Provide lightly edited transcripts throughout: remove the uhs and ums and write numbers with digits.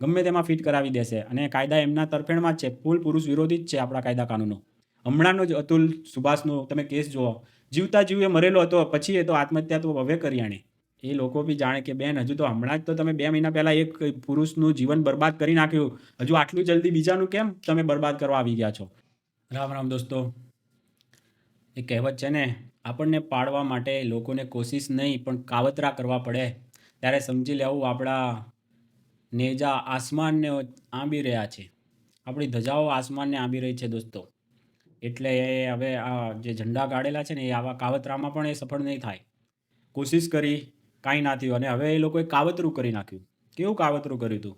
ગમે તેમાં ફિટ કરાવી દેશે અને કાયદા એમના તરફેણમાં જ છે, ફૂલ પુરુષ વિરોધી જ છે આપણા કાયદા કાનૂનો. હમણાંનો જ અતુલ સુભાષનો તમે કેસ જુઓ, જીવતા જીવે મરેલો હતો, પછી એ તો આત્મહત્યા તો હવે કરી આણે. એ લોકો બી જાણે કે બેન હજુ તો હમણાં જ તો તમે 2 મહિના પહેલાં એક પુરુષનું જીવન બરબાદ કરી નાખ્યું, હજુ આટલું જલ્દી બીજાનું કેમ તમે બરબાદ કરવા આવી ગયા છો? રામ રામ દોસ્તો. એ કહેવત છે ને, આપણને પાડવા માટે લોકોને કોશિશ નહીં પણ કાવતરા કરવા પડે ત્યારે સમજી લેવું આપણા નેજા આસમાનને આંબી રહ્યા છે, આપણી ધજાઓ આસમાનને આંબી રહી છે દોસ્તો. એટલે એ હવે આ જે ઝંડા ગાડેલા છે ને એ આવા કાવતરામાં પણ એ સફળ નહીં થાય. કોશિશ કરી, કાંઈ ના થયું, અને હવે એ લોકોએ કાવતરું કરી નાખ્યું. કેવું કાવતરું કર્યું હતું?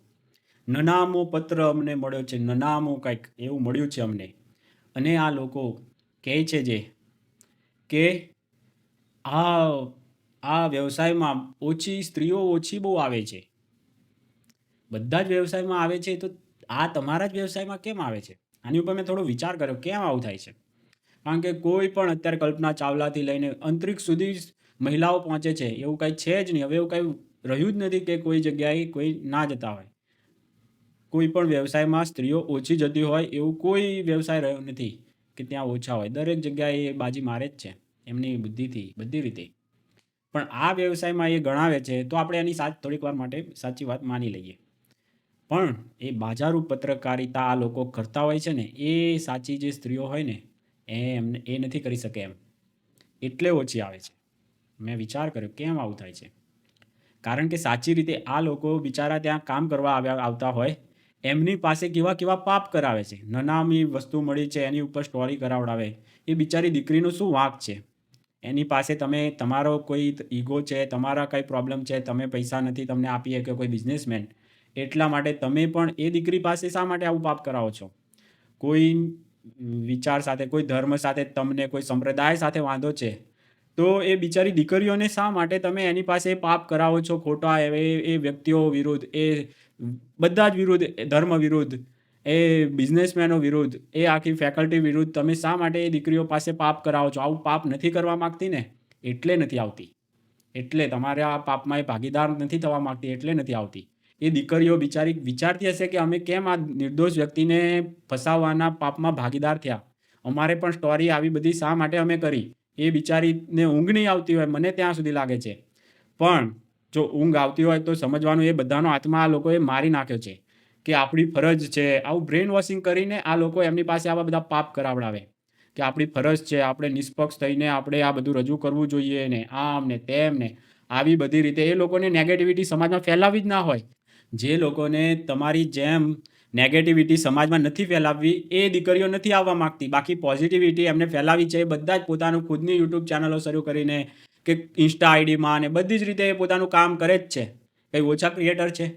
નનામો પત્ર અમને મળ્યો છે, નનામો કંઈક એવું મળ્યું છે અમને. અને આ લોકો કહે છે જે કે આ વ્યવસાયમાં સ્ત્રીઓ ઓછી બહુ આવે છે. બધા જ વ્યવસાયમાં આવે છે, તો આ તમારા જ વ્યવસાયમાં કેમ આવે છે? આની ઉપર મેં થોડો વિચાર કર્યો, કેમ આવું થાય છે? કારણ કે કોઈ પણ અત્યારે કલ્પના ચાવલાથી લઈને અંતરિક્ષ સુધી મહિલાઓ પહોંચે છે, એવું કાંઈ છે જ નહીં. હવે એવું કાંઈ રહ્યું જ નથી કે કોઈ જગ્યાએ કોઈ ના જતા હોય. કોઈ પણ વ્યવસાયમાં સ્ત્રીઓ ઓછી જતી હોય એવું કોઈ વ્યવસાય રહ્યો નથી કે ત્યાં ઓછા હોય. દરેક જગ્યાએ એ બાજી મારે જ છે એમની બુદ્ધિથી, બધી રીતે. પણ આ વ્યવસાયમાં એ ગણાવે છે, તો આપણે એની થોડીક વાર માટે સાચી વાત માની લઈએ. પણ એ બાજારૂ પત્રકારિતા આ લોકો કરતા હોય છે ને, એ સાચી જે સ્ત્રીઓ હોય ને એ નથી કરી શકે એમ, એટલે ઓછી આવે છે. મેં વિચાર કર્યો કેમ આવું થાય છે. કારણ કે સાચી રીતે આ લોકો બિચારા ત્યાં કામ કરવા આવતા હોય, એમની પાસે કેવા કેવા પાપ કરાવે છે. નનામી વસ્તુ મળી છે એની ઉપર સ્ટોરી કરાવડાવે. એ બિચારી દીકરીનો શું વાંક છે? એની પાસે તમારો કોઈ ઈગો છે, તમારા કંઈ પ્રોબ્લેમ છે, તમે પૈસા નથી તમને આપીએ કે કોઈ બિઝનેસમેન, એટલા માટે તમે પણ એ દીકરી પાસે શા માટે આવું પાપ કરાવો છો? કોઈ વિચાર સાથે, કોઈ ધર્મ સાથે, તમને કોઈ સંપ્રદાય સાથે વાંધો છે, તો એ બિચારી દીકરીઓને શા માટે તમે એની પાસે પાપ કરાવો છો ખોટા? એ વ્યક્તિઓ વિરુદ્ધ, એ બધા જ વિરુદ્ધ, ધર્મ વિરુદ્ધ, એ બિઝનેસમેનો વિરુદ્ધ, એ આખી ફેકલ્ટી વિરુદ્ધ તમે શા માટે એ દીકરીઓ પાસે પાપ કરાવો છો? આવું પાપ નથી કરવા માગતી ને, એટલે નથી આવતી. એટલે તમારે આ પાપમાં એ ભાગીદાર નથી થવા માગતી, એટલે નથી આવતી. એ દીકરીઓ બિચારી વિચારતી હશે કે અમે કેમ આ નિર્દોષ વ્યક્તિને ફસાવવાના પાપમાં ભાગીદાર થયા, અમારે પણ સ્ટોરી આવી બધી શા માટે અમે કરી? એ બિચારીને ઊંઘ નહીં આવતી હોય, મને ત્યાં સુધી લાગે છે. પણ જો ઊંઘ આવતી હોય તો સમજવાનું, એ બધાનો આત્મા આ લોકોએ મારી નાખ્યો છે કે આપણી ફરજ છે. આવું બ્રેન વોશિંગ કરીને આ લોકો એમની પાસે આવા બધા પાપ કરાવડાવે કે આપણી ફરજ છે, આપણે નિષ્પક્ષ થઈને આપણે આ બધું રજૂ કરવું જોઈએ ને, આમ ને તેમ ને, આવી બધી રીતે. એ લોકોને નેગેટિવિટી સમાજમાં ફેલાવી જ ના હોય. જે લોકોને તમારી જેમ નેગેટિવિટી સમાજમાં નથી ફેલાવવી, એ દીકરીઓ નથી આવવા માગતી. બાકી પોઝિટિવિટી એમને ફેલાવી છે. એ બધા જ પોતાનું ખુદની યુટ્યુબ ચેનલો શરૂ કરીને કે ઇન્સ્ટા આઈડીમાં ને બધી જ રીતે એ પોતાનું કામ કરે જ છે. કંઈ ઓછા ક્રિએટર છે?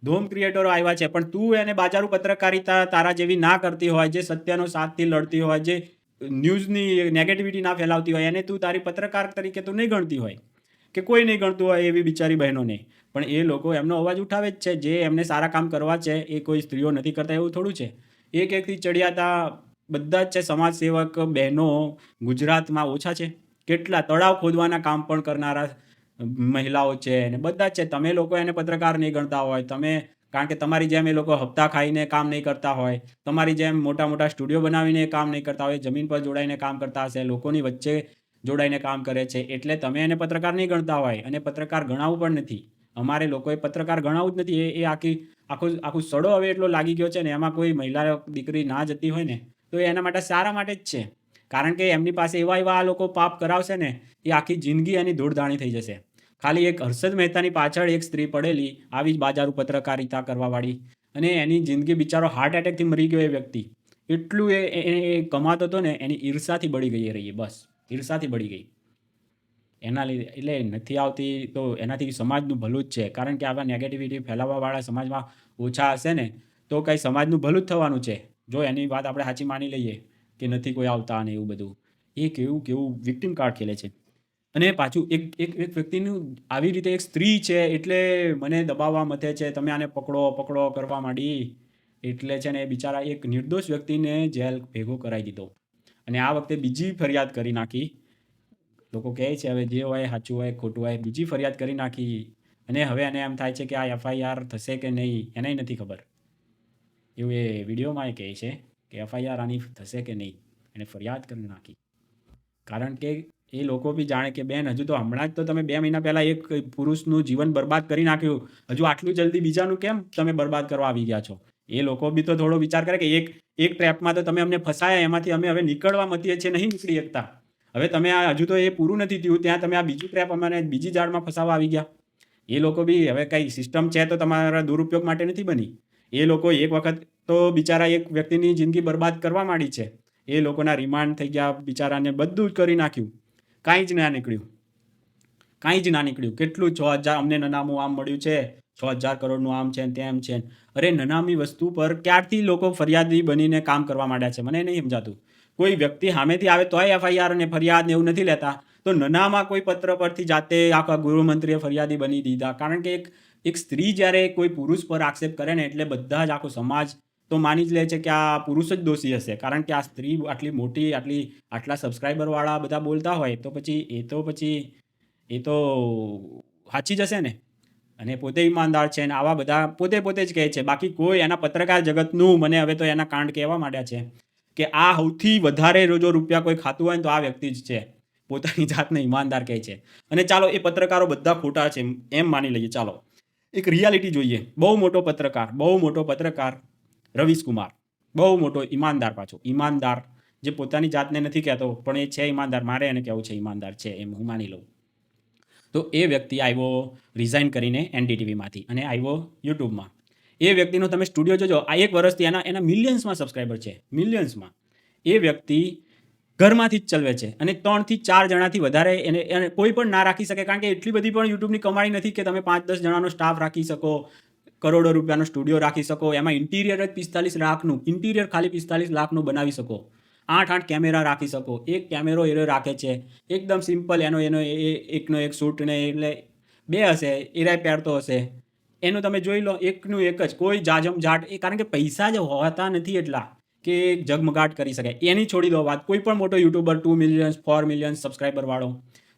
ધૂમ ક્રિએટરો આવ્યા છે. પણ તું એને બાજારૂ પત્રકારિતા તારા જેવી ના કરતી હોય, જે સત્યનો સાથથી લડતી હોય, જે ન્યૂઝની નેગેટિવિટી ના ફેલાવતી હોય, એને તું તારી પત્રકાર તરીકે તું નહીં ગણતી હોય, કે કોઈ નહીં ગણતું હોય એવી બિચારી બહેનોને. પણ એ લોકો એમનો અવાજ ઉઠાવે જ છે. જે એમને સારા કામ કરવા છે એ કોઈ સ્ત્રીઓ નથી કરતા એવું થોડું છે. એકથી ચડિયાતા બધા જ છે સમાજસેવક બહેનો ગુજરાતમાં, ઓછા છે? કેટલા તળાવ ખોદવાના કામ પણ કરનારા મહિલાઓ છે ને બધા જ છે. તમે લોકો એને પત્રકાર નહીં ગણતા હોય, તમે, કારણ કે તમારી જેમ એ લોકો હપ્તા ખાઈને કામ નહીં કરતા હોય, તમારી જેમ મોટા મોટા સ્ટુડિયો બનાવીને કામ નહીં કરતા હોય, જમીન પર જોડાઈને કામ કરતા હશે, લોકોની વચ્ચે જોડાઈને કામ કરે છે, એટલે તમે એને પત્રકાર નહીં ગણતા હોય. અને પત્રકાર ગણાવું પણ નથી. અમારે લોકોએ પત્રકાર ગણાવું જ નથી. એ આખું સડો હવે એટલો લાગી ગયો છે ને, એમાં કોઈ મહિલા દીકરી ના જતી હોય ને તો એ એના માટે સારા માટે જ છે. કારણ કે એમની પાસે એવા આ લોકો પાપ કરાવશે ને, એ આખી જિંદગી એની ધૂળધાણી થઈ જશે. ખાલી એક હર્ષદ મહેતાની પાછળ એક સ્ત્રી પડેલી, આવી જ બાજારૂ પત્રકારિતા કરવાવાળી, અને એની જિંદગી, બિચારો હાર્ટ એટેકથી મરી ગયો એ વ્યક્તિ. એટલું એ કમાતો હતો ને, એની ઈર્ષાથી બળી ગઈ એ રહી. બસ ઈર્ષાથી બળી ગઈ એના લીધે. એટલે નથી આવતી તો એનાથી સમાજનું ભલું જ છે. કારણ કે આવા નેગેટિવિટી ફેલાવવાવાળા સમાજમાં ઓછા હશે ને, તો કંઈ સમાજનું ભલું જ થવાનું છે. જો એની વાત આપણે સાચી માની લઈએ કે નથી કોઈ આવતા ને એવું બધું, એ કેવું વિક્ટિમ કાર્ડ ખેલે છે. અને પાછું એક વ્યક્તિનું આવી રીતે, એક સ્ત્રી છે એટલે મને દબાવવા મથે છે, તમે આને પકડો કરવા માંડી, એટલે છે ને એ બિચારા એક નિર્દોષ વ્યક્તિને જેલ ભેગો કરાવી દીધો. અને આ વખતે બીજી ફરિયાદ કરી નાખી. લોકો કહે છે હવે જે હોય સાચું હોય ખોટું હોય, બીજી ફરિયાદ કરી નાખી અને હવે એને એમ થાય છે કે આ FIR થશે કે નહીં એને નથી ખબર. એવું એ વિડીયોમાં કહે છે કે FIR આની થશે કે નહીં, એને ફરિયાદ કરી નાખી. કારણ કે એ લોકો બી જાણે કે બેન હજુ તો હમણાં જ તો તમે 2 મહિના પહેલાં એક પુરુષનું જીવન બરબાદ કરી નાખ્યું, હજુ આટલું જલ્દી બીજાનું કેમ તમે બરબાદ કરવા આવી ગયા છો. એ લોકો બી તો થોડો વિચાર કરે કે એક ટ્રેપમાં તો તમે અમને ફસાયા, એમાંથી અમે હવે નીકળવા મતીએ છીએ, નહીં નીકળી શકતા. હવે તમે આ હજુ તો એ પૂરું નથી થયું ત્યાં તમે આ બીજું ટ્રેપ અમને બીજી જાળમાં ફસાવા આવી ગયા. એ લોકો બી હવે કંઈ સિસ્ટમ છે તો તમારા દુરુપયોગ માટે નથી બની. એ લોકો એક વખત તો બિચારા એક વ્યક્તિની જિંદગી બરબાદ કરવા માંડી છે. એ લોકોના રિમાન્ડ થઈ ગયા, બિચારાને બધું જ કરી નાખ્યું, કાંઈ જ ના નીકળ્યું. કેટલું 6,000 અમને નનામું આમ મળ્યું છે, 6,000 કરોડનું આમ છે તેમ છે. અરે નનામી વસ્તુ પર ક્યારથી લોકો ફરિયાદી બનીને કામ કરવા માંડ્યા છે, મને નહીં સમજાતું. કોઈ વ્યક્તિ સામેથી આવે તોય FIR અને ફરિયાદ ને એવું નથી લેતા, તો નનામાં કોઈ પત્ર પરથી જાતે આખા ગૃહમંત્રીએ ફરિયાદી બની દીધા. કારણ કે એક સ્ત્રી જ્યારે કોઈ પુરુષ પર આક્ષેપ કરે ને એટલે બધા જ આખો સમાજ તો માની જ લે છે કે આ પુરુષ જ દોષી હશે. કારણ કે આ સ્ત્રી આટલી મોટી આટલા સબસ્ક્રાઈબરવાળા બધા બોલતા હોય તો પછી એ તો સાચી જ હશે ને. અને પોતે ઈમાનદાર છે ને આવા બધા પોતે જ કહે છે. બાકી કોઈ એના પત્રકાર જગતનું મને હવે તો એના કાંડ કહેવા માંડ્યા છે કે આ સૌથી વધારે જો રૂપિયા કોઈ ખાતું હોય ને તો આ વ્યક્તિ જ છે. પોતાની જાતને ઈમાનદાર કહે છે. અને ચાલો એ પત્રકારો બધા ખોટા છે એમ માની લઈએ. ચાલો એક રિયાલિટી જોઈએ. બહુ મોટો પત્રકાર રવીશ કુમાર, બહુ મોટો ઈમાનદાર, પાછો ઈમાનદાર, જે પોતાની જાતને નથી કહેતો પણ એ છે ઈમાનદાર. મારે એને કહેવું છે ઈમાનદાર છે એમ હું માની લઉં. તો એ વ્યક્તિ આવ્યો રિઝાઇન કરીને NDTVમાંથી અને આવ્યો યુટ્યુબમાં. એ વ્યક્તિનો તમે સ્ટુડિયો જોજો. આ 1 વર્ષથી એના મિલિયન્સમાં સબસ્ક્રાઈબર છે, મિલિયન્સમાં. એ વ્યક્તિ ઘરમાંથી જ ચલાવે છે અને 3 થી 4 જણાથી વધારે એને કોઈ પણ ના રાખી શકે. કારણ કે એટલી બધી પણ યુટ્યુબની કમાણી નથી કે તમે 5-10 જણાનો સ્ટાફ રાખી શકો, કરોડો રૂપિયાનો સ્ટુડિયો રાખી શકો. એમાં ઇન્ટિરિયર જ 45 લાખનું, ઇન્ટિરિયર ખાલી 45 લાખનું બનાવી શકો. 8 કેમેરા રાખી શકો. એક કેમેરો એ રાખે છે એકદમ સિમ્પલ, એકનો એક શૂટ ને એટલે 2 હશે, એરાય પહેરતો હશે. એનું તમે જોઈ લો, એકનું એક જ, કોઈ જાજમજાટ. એ કારણ કે પૈસા જ હોતા નથી એટલા કે જગમગાટ કરી શકે. એની છોડી દો વાત. કોઈ પણ મોટો યુટ્યુબર 2 મિલિયન 4 મિલિયન સબસ્ક્રાઈબર વાળો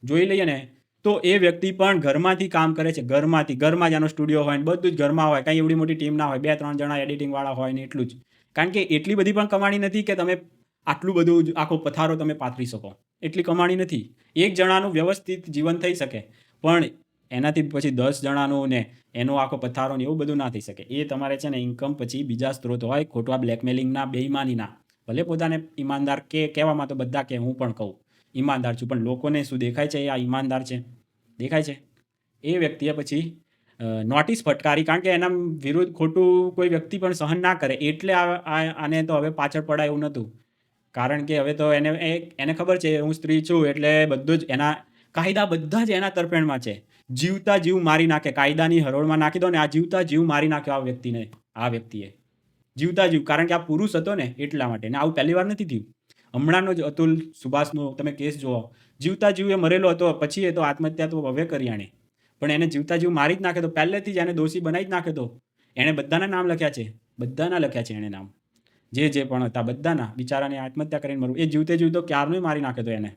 જોઈ લઈએ ને, તો એ વ્યક્તિ પણ ઘરમાંથી કામ કરે છે. ઘરમાં જ એનો સ્ટુડિયો હોય ને બધું જ ઘરમાં હોય. કાંઈ એવડી મોટી ટીમ ના હોય, 2-3 જણા એડિટિંગવાળા હોય ને એટલું જ. કારણ કે એટલી બધી પણ કમાણી નથી કે તમે આટલું બધું આખો પથારો તમે પાથરી શકો. એટલી કમાણી નથી. એક જણાનું વ્યવસ્થિત જીવન થઈ શકે પણ એનાથી પછી 10 જણાનું ને એનો આખો પથારો ને એવું બધું ના થઈ શકે. એ તમારે છે ને ઇન્કમ પછી બીજા સ્ત્રોત હોય, ખોટા બ્લેકમેલિંગના, બેઈમાનીના. ભલે પોતાને ઈમાનદાર કહેવામાં તો બધા કે હું પણ કહું ઈમાનદાર છું, પણ લોકોને શું દેખાય છે આ ઈમાનદાર છે? દેખાય છે? એ વ્યક્તિએ પછી નોટિસ ફટકારી. કારણ કે એના વિરુદ્ધ ખોટું કોઈ વ્યક્તિ પણ સહન ના કરે એટલે આને તો હવે પાછળ પડાય એવું નહોતું. કારણ કે હવે તો એને ખબર છે હું સ્ત્રી છું એટલે બધું જ એના કાયદા બધા જ એના તરફેણમાં છે. જીવતા જીવ મારી નાખે, કાયદાની હરોળમાં નાખી દો ને. આ જીવતા જીવ મારી નાખ્યો આ વ્યક્તિએ જીવતા જીવ. કારણ કે આ પુરુષ હતો ને એટલા માટે. ને આવું પહેલી વાર નથી થયું. હમણાંનો જ અતુલ સુભાષનો તમે કેસ જુઓ. જીવતા જીવ એ મરેલો હતો, પછી એ તો આત્મહત્યા તો હવે કરી આણે, પણ એને જીવતા જીવ મારી જ નાખે તો પહેલેથી જ એને દોષી બનાવી જ નાખે. તો એણે બધાના નામ લખ્યા છે, બધાના લખ્યા છે એણે નામ, જે પણ હતા બધાના. બિચારાને આત્મહત્યા કરીને મરવું, એ જીવતે જીવતો ક્યારનો મારી નાખે તો એને.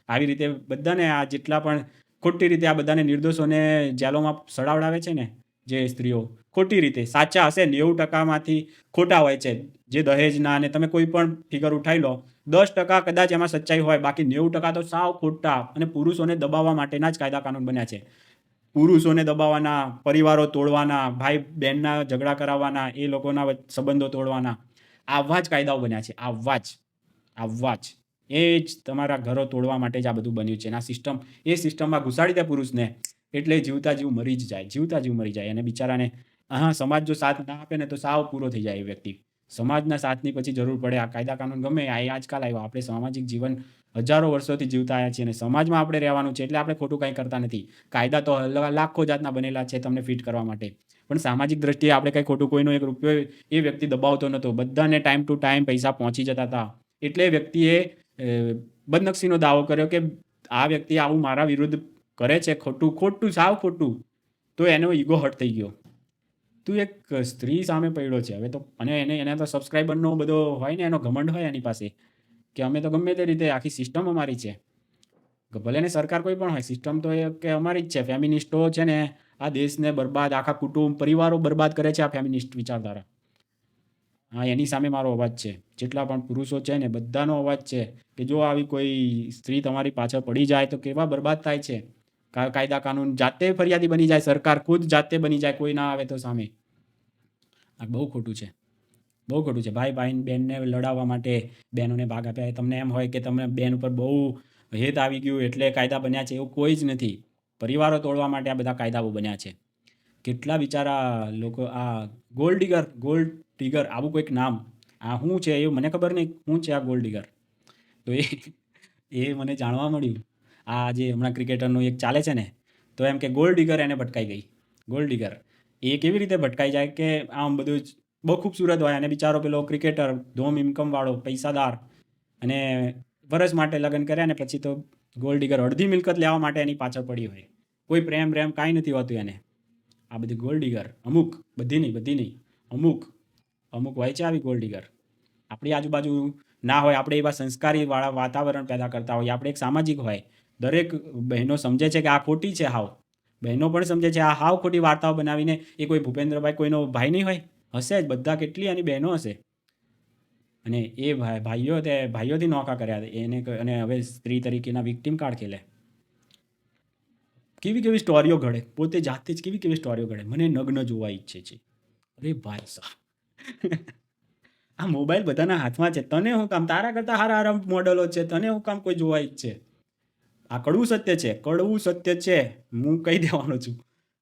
આવી રીતે બધાને આ જેટલા પણ ખોટી રીતે આ બધાને નિર્દોષોને જેલોમાં સડાવડાવે છે ને જે સ્ત્રીઓ, ખોટી રીતે. સાચા હશે 90%માંથી ખોટા હોય છે. જે દહેજના અને તમે કોઈ પણ ફિગર ઉઠાવી લો, 10% કદાચ એમાં સચ્ચાઈ હોય, બાકી 90% તો સાવ ખોટા. અને પુરુષોને દબાવવા માટેના જ કાયદા કાનૂન બન્યા છે. પુરુષોને દબાવવાના, પરિવારો તોડવાના, ભાઈ બહેનના ઝઘડા કરાવવાના, એ લોકોના સંબંધો તોડવાના, આવા જ કાયદાઓ બન્યા છે. આવા જ એ જ તમારા ઘરો તોડવા માટે જ આ બધું બન્યું છે. આ સિસ્ટમમાં ઘુસાડી દે પુરુષને એટલે જીવતા જીવ મરી જાય. અને બિચારાને સમાજ જો સાથ ના આપે ને તો સાવ પૂરો થઈ જાય એ વ્યક્તિ. સમાજના સાથની પછી જરૂર પડે. આ કાયદા કાનૂન ગમે આજકાલ આવ્યો. આપણે સામાજિક જીવન હજારો વર્ષોથી જીવતા આવ્યા છીએ અને સમાજમાં આપણે રહેવાનું છે એટલે આપણે ખોટું કંઈ કરતા નથી. કાયદા તો લાખો જાતના બનેલા છે તમને ફિટ કરવા માટે, પણ સામાજિક દ્રષ્ટિએ આપણે કંઈ ખોટું કોઈનો 1 રૂપિયો એ વ્યક્તિ દબાવતો નહોતો. બધાને ટાઈમ ટુ ટાઈમ પૈસા પહોંચી જતા હતા. એટલે વ્યક્તિએ બદનક્ષીનો દાવો કર્યો કે આ વ્યક્તિ આવું મારા વિરુદ્ધ કરે છે, ખોટું સાવ ખોટું. તો એનો ઈગો હર્ટ થઈ ગયો. તું એક સ્ત્રી સામે પડ્યો છે હવે તો, અને એને તો સબસ્ક્રાઈબરનો બધો હોય ને, એનો ઘમંડ હોય એની પાસે કે અમે તો ગમે તે રીતે આખી સિસ્ટમ અમારી છે. ભલે ને સરકાર કોઈ પણ હોય, સિસ્ટમ તો એ કે અમારી જ છે. ફેમિનિસ્ટો છે ને આ દેશને બરબાદ, આખા કુટુંબ, પરિવારો બરબાદ કરે છે આ ફેમિનિસ્ટ વિચારધારા. હા, એની સામે મારો અવાજ છે. જેટલા પણ પુરુષો છે ને બધાનો અવાજ છે કે જો આવી કોઈ સ્ત્રી તમારી પાછળ પડી જાય તો કેવા બરબાદ થાય છે. કાયદા કાનૂન જાતે ફરિયાદી બની જાય, સરકાર ખુદ જાતે બની જાય કોઈ ના આવે તો સામે. આ બહુ ખોટું છે, બહુ ખોટું છે. ભાઈ ભાઈ બેનને લડાવવા માટે બહેનોને ભાગ આપ્યા. તમને એમ હોય કે તમને બેન ઉપર બહુ હેત આવી ગયું એટલે કાયદા બન્યા છે, એવું કોઈ જ નથી. પરિવારો તોડવા માટે આ બધા કાયદાઓ બન્યા છે. કેટલા બિચારા લોકો આ ગોલ્ડ ડિગર આવું કોઈક નામ, આ શું છે એવું મને ખબર નહીં શું છે આ ગોલ્ડ ડિગર. તો એ મને જાણવા મળ્યું. આ જે હમણાં ક્રિકેટરનું એક ચાલે છે ને, તો એમ કે ગોલ્ડ ડિગર એને ભટકાઈ ગઈ. ગોલ્ડ ડિગર એ કેવી રીતે ભટકાઈ જાય કે આમ બધું જ બહુ ખૂબસૂરત હોય અને બિચારો પેલો ક્રિકેટર ધોમ ઇન્કમવાળો પૈસાદાર, અને વરસ માટે લગ્ન કર્યા ને પછી તો ગોલ્ડ ડિગર અડધી મિલકત લેવા માટે એની પાછળ પડી હોય. કોઈ પ્રેમ કાંઈ નથી હોતું એને. આ બધી ગોલ્ડ ડિગર અમુક, બધી નહીં, અમુક હોય છે આવી ગોલ્ડ ડિગર. આપણી આજુબાજુ ના હોય, આપણે એવા સંસ્કારીવાળા વાતાવરણ પેદા કરતા હોય, આપણે એક સામાજિક હોય. દરેક બહેનો સમજે છે કે આ ખોટી છે હાવ. બહેનો પણ સમજે છે આ હાવ ખોટી વાર્તાઓ બનાવીને. એ કોઈ ભૂપેન્દ્રભાઈ કોઈનો ભાઈ નહીં હોય? હશે જ, બધા કેટલી એની બહેનો હશે. અને એ ભાઈઓથી નોખા કર્યા એને, અને હવે સ્ત્રી તરીકેના વિક્ટિમ કાર્ડ ખેલે. કેવી સ્ટોરીઓ ઘડે, પોતે જાતે જ કેવી સ્ટોરીઓ ઘડે. મને નગ્ન જોવા ઈચ્છે છે. અરે ભાઈ સાહેબ, આ મોબાઈલ બધાના હાથમાં છે. તને હું કામ? તારા કરતાં હારા મોડલો છે, તને હું કામ કોઈ જોવા ઈચ્છે? આ કડવું સત્ય છે. હું કહી દેવાનો છું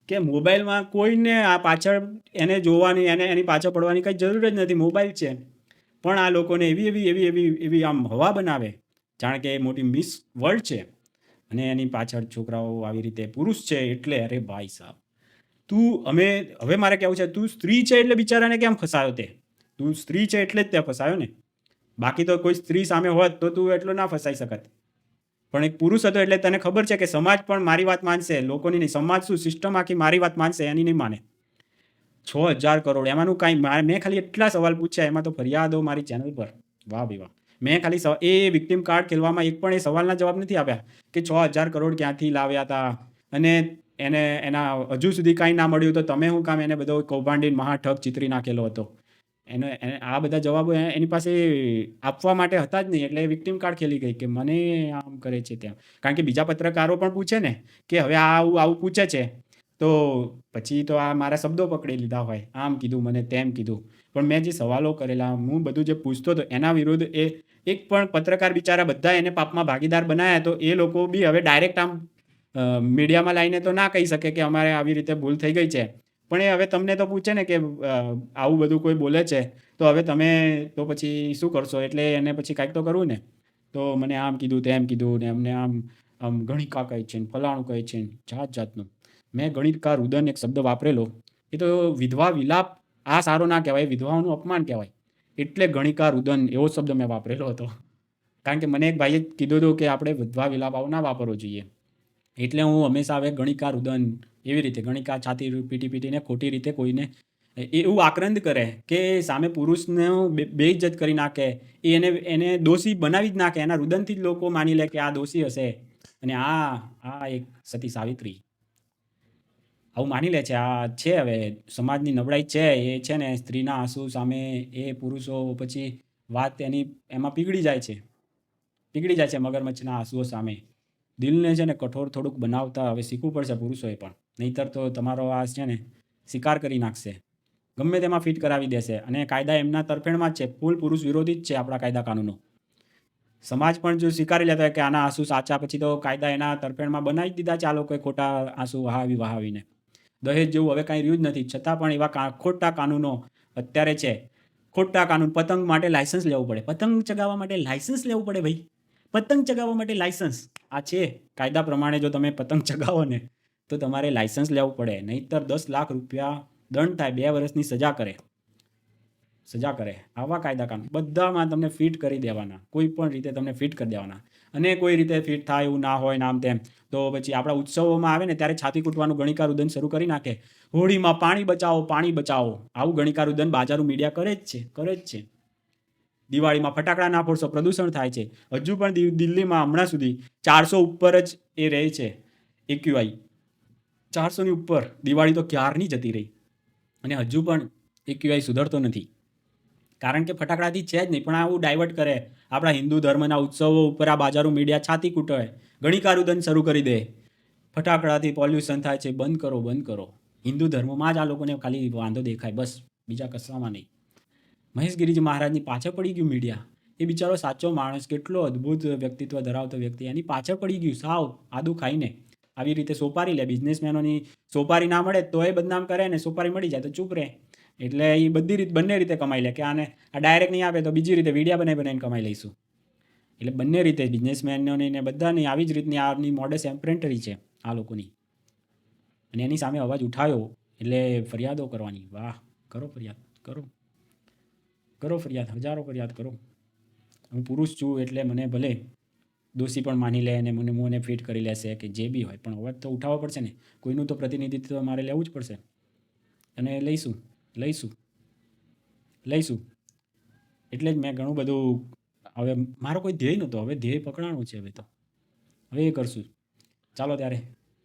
કે મોબાઈલમાં કોઈને આ પાછળ એને જોવાની, એની પાછળ પડવાની કંઈ જરૂર જ નથી. મોબાઈલ છે, પણ આ લોકોને એવી આમ હવા બનાવે જાણે કે મોટી મિસ વર્લ્ડ છે, અને એની પાછળ છોકરાઓ આવી રીતે પુરુષ છે એટલે. અરે ભાઈ સાહેબ, હવે મારે કહેવું છે, તું સ્ત્રી છે એટલે બિચારાને કેમ ફસાયો તે? તું સ્ત્રી છે એટલે જ તે ફસાયો ને. બાકી તો કોઈ સ્ત્રી સામે હોત તો તું એટલો ના ફસાઈ શકત. પણ એક પુરુષ હતો એટલે તને ખબર છે કે સમાજ પણ મારી વાત માનશે, લોકોની નહીં. સમાજ શું, સિસ્ટમ આખી મારી વાત માનશે, એની નહીં માને. 6,000 કરોડ એમાંનું કાંઈ, મેં ખાલી એટલા સવાલ પૂછ્યા, એમાં તો ફરિયાદો મારી ચેનલ પર. વાહ ભાઈ વાહ. મેં ખાલી એ વિક્ટિમ કાર્ડ ખેલવામાં એક પણ એ સવાલના જવાબ નથી આપ્યા કે 6,000 કરોડ ક્યાંથી લાવ્યા હતા, અને એના હજુ સુધી કાંઈ ના મળ્યું તો તમે શું કામ એને બધો કૌભાંડી મહાઠગ ચિતરી નાખેલો હતો. એને આ બધા જવાબો એની પાસે આપવા માટે હતા જ નહીં, એટલે વિક્ટિમ કાર્ડ ખેલી ગઈ કે મને આમ કરે છે ત્યાં. કારણ કે બીજા પત્રકારો પણ પૂછે ને કે હવે આવું પૂછે છે તો પછી તો આ મારા શબ્દો પકડી લીધા હોય, આમ કીધું મને, તેમ કીધું. પણ મેં જે સવાલો કરેલા, હું બધું જે પૂછતો હતો એના વિરુદ્ધ એક પણ પત્રકાર બિચારા બધા એને પાપમાં ભાગીદાર બનાવ્યા. તો એ લોકો બી હવે ડાયરેક્ટ આમ મીડિયામાં લાવીને તો ના કહી શકે કે અમારે આવી રીતે ભૂલ થઈ ગઈ છે. પણ એ હવે તમને તો પૂછે ને કે આવું બધું કોઈ બોલે છે તો હવે તમે તો પછી શું કરશો? એટલે એને પછી કાંઈક તો કરવું ને. તો મને આમ કીધું, તેમ કીધું, ને અમને આમ ગણિકા કહે છે, ફલાણું કહે છે, જાતનું. મેં ગણિતકાર રુદન એક શબ્દ વાપરેલો, એ તો વિધવા વિલાપ આ સારો ના કહેવાય, વિધવાઓનું અપમાન કહેવાય. એટલે ગણિકા રુદન એવો શબ્દ મેં વાપરેલો હતો. કારણ કે મને એક ભાઈએ કીધું હતું કે આપણે વિધવા વિલાપ આવું ના વાપરવો જોઈએ. એટલે હું હંમેશા હવે ગણિકા રુદન એવી રીતે, ગણિકા છાતી પીટીને ખોટી રીતે કોઈને એવું આક્રંદ કરે કે સામે પુરુષને બેઇજ્જત કરી નાખે, એને દોષી બનાવી જ નાખે. એના રુદનથી જ લોકો માની લે કે આ દોષી હશે. અને આ એક સતી સાવિત્રી આવું માની લે છે. આ છે હવે સમાજની નબળાઈ છે. એ છે ને સ્ત્રીના આંસુ સામે એ પુરુષો પછી વાત એમાં પીગળી જાય છે મગરમચ્છના આંસુઓ સામે. દિલને છે ને કઠોર થોડુંક બનાવતા હવે શીખવું પડશે પુરુષોએ પણ, નહીંતર તો તમારો આ છે ને શિકાર કરી નાખશે, ગમે તેમાં ફિટ કરાવી દેશે. અને કાયદા એમના તરફેણમાં જ છે, ફૂલ પુરુષ વિરોધી જ છે આપણા કાયદા કાનૂનો. સમાજ પણ જો સ્વીકારી લેતા હોય કે આના આંસુ સાચા, પછી તો કાયદા એના તરફેણમાં બનાવી દીધા છે આ લોકોએ ખોટા આંસુ વહાવીને. દહેજ જેવું હવે કાંઈ રહ્યું જ નથી, છતાં પણ એવા ખોટા કાનૂનો અત્યારે છે. ખોટા કાનૂન, પતંગ માટે લાયસન્સ લેવું પડે, પતંગ ચગાવવા માટે લાયસન્સ લેવું પડે ભાઈ. પતંગ ચગાવવા માટે લાયસન્સ આ છે. કાયદા પ્રમાણે જો તમે પતંગ ચગાવો ને તો તમારે લાયસન્સ લેવું પડે, નહીંતર 10 લાખ રૂપિયા દંડ થાય, 2 વર્ષની સજા કરે. આવા કાયદા કાનૂન બધામાં તમને ફિટ કરી દેવાના, કોઈ પણ રીતે તમને ફિટ કરી દેવાના. અને કોઈ રીતે ફિટ થાય એવું ના હોય નામ તેમ, તો પછી આપણા ઉત્સવોમાં આવે ને ત્યારે છાતી કૂટવાનું ગણિકા રુદન શરૂ કરી નાખે. હોળીમાં પાણી બચાવો, આવું ગણિકા રુદન બાજારું મીડિયા કરે જ છે. દિવાળીમાં ફટાકડા ના ફોડશો, પ્રદૂષણ થાય છે. હજુ પણ દિલ્હીમાં હમણાં સુધી 400 ઉપર જ એ રહે છે AQI. 400ની ઉપર દિવાળી તો ક્યારની જતી રહી અને હજુ પણ AQI સુધરતો નથી. કારણ કે ફટાકડાથી છે જ નહીં, પણ આવું ડાયવર્ટ કરે. આપણા હિન્દુ ધર્મના ઉત્સવો ઉપર આ બાજારું મીડિયા છાતી કૂટે, ગણિકારુદન શરૂ કરી દે. ફટાકડાથી પોલ્યુશન થાય છે, બંધ કરો, બંધ કરો. હિન્દુ ધર્મમાં જ આ લોકોને ખાલી વાંધો દેખાય, બસ બીજા કશામાં નહીં. મહેશ ગિરીજી મહારાજની પાછળ પડી ગયું મીડિયા. એ બિચારો સાચો માણસ, કેટલો અદ્ભુત વ્યક્તિત્વ ધરાવતો વ્યક્તિ, એની પાછળ પડી ગયું સાવ આદુ ખાઈને. આવી રીતે સોપારી લે. બિઝનેસમેનોની સોપારી ના મળે તો એ બદનામ કરે ને સોપારી મળી જાય તો ચૂપ રહે. એટલે એ બંને રીતે કમાઈ લે કે આને આ ડાયરેક્ટ નહીં આપે તો બીજી રીતે વિડીયા બનાવીને કમાઈ લઈશું. એટલે બંને રીતે બિઝનેસમેનોની ને બધાની આવી જ રીતની આની મોડસ એમ્પ્રેન્ટરી છે આ લોકોની. અને એની સામે અવાજ ઉઠાવ્યો એટલે ફરિયાદો કરવાની. વાહ, કરો ફરિયાદ, કરો ફરિયાદ, હજારો ફરિયાદ કરો. હું પુરુષ છું એટલે મને ભલે દોષી પણ માની લે અને મને ફિટ કરી લેશે કે જે બી હોય, પણ અવાજ તો ઉઠાવવો પડશે ને. કોઈનું તો પ્રતિનિધિત્વ મારે લેવું જ પડશે અને લઈશું. એટલે જ મેં ઘણું બધું, હવે મારો કોઈ ધ્યેય નહોતો, હવે ધ્યેય પકડાણું છે. હવે એ કરશું. ચાલો ત્યારે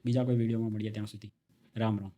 બીજા કોઈ વિડીયોમાં મળીએ, ત્યાં સુધી રામ રામ.